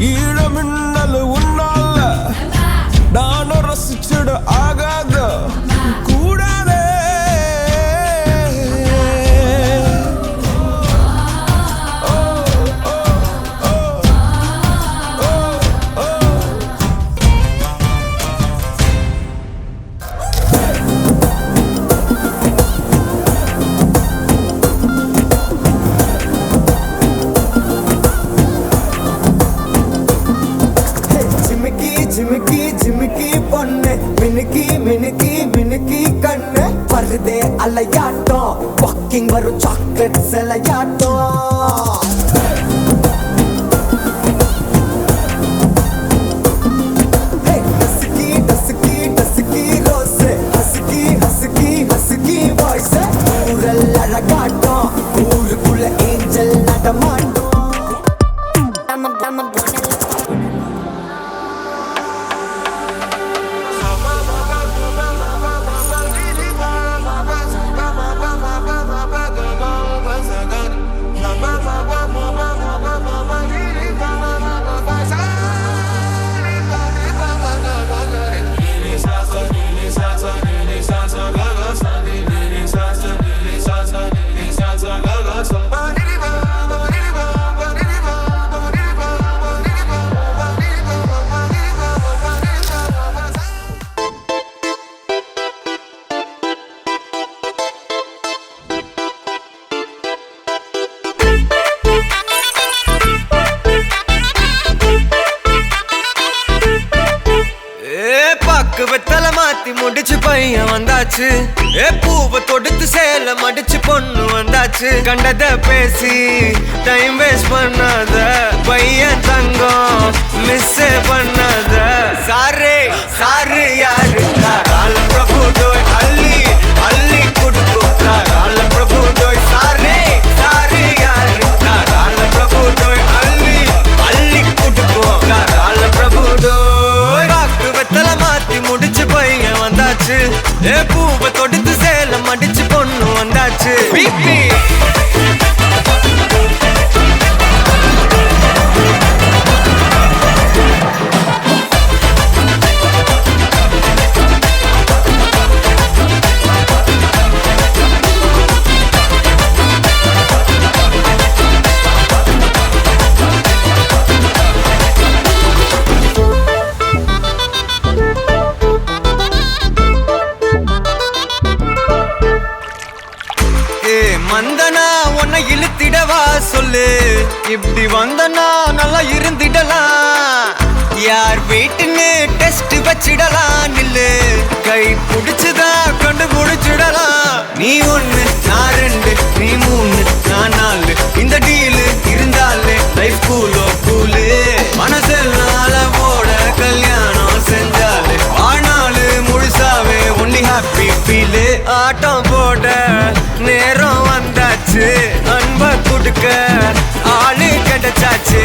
ஈழமின்னல் உன்னால நானும் ரசிச்சிட ஆகாத கூடாதே. ஜிமிக்கி ஜிமிக்கி பொண்ணு மினுக்கி மினுக்கி மினுக்கி கண்ணு வருதே அலையாட்டம் வாக்கிங் வரும் சாக்லேட் சிலையாட்டம். அழகாட்டம் ஊருக்குள்ள ஏஞ்சல் நடமாட்டம். வெத்தலை மாத்தி முடிச்சு பையன் வந்தாச்சு. பூவை தொடுத்து சேல மடிச்சு பொண்ணு வந்தாச்சு. கண்டத பேசி டைம் வேஸ்ட் பண்ணாத பையன் தங்கம் மிஸ் பண்ணாத. சாரே சாரு யாரு கால பிரபு டோய் அள்ளி அள்ளி குடுக்கும் கால பிரபு டோய். சாரே சாரு யாரு கால பிரபு டோய் அள்ளி அள்ளி குடுக்கும் கால பிரபு டோய். வெத்தலை மாத்தி முடிச்சு பையன் வந்தாச்சு. பூவை தொடுத்து சேல மடிச்சு பொண்ணு வந்தாச்சு. பிபி வந்தனா உன்னை இழுத்திடவா சொல்லு. இப்படி வந்தனா நல்லா இருந்திடலாம். யார் வீட்டுன்னு டெஸ்ட் வச்சிடலாம். நில்லு கை புடிச்சுதா கொண்டு முடிச்சிடலாம். நீ ஒண்ணு நான் ரெண்டு நீ மூணு நான் நாலு இந்த டீலு இருந்தாலே லைஃப் கூலோ கூலு. மனசெல்லாம் போட கல்யாணம் செஞ்சாலே ஆனாலு முழுசாவே ஒன்லி ஹாப்பி ஃபீலு. ஆட்டம் போட நேரம் வந்தாச்சு. அன்ப கொடுக்க ஆளு கிடைச்சாச்சு.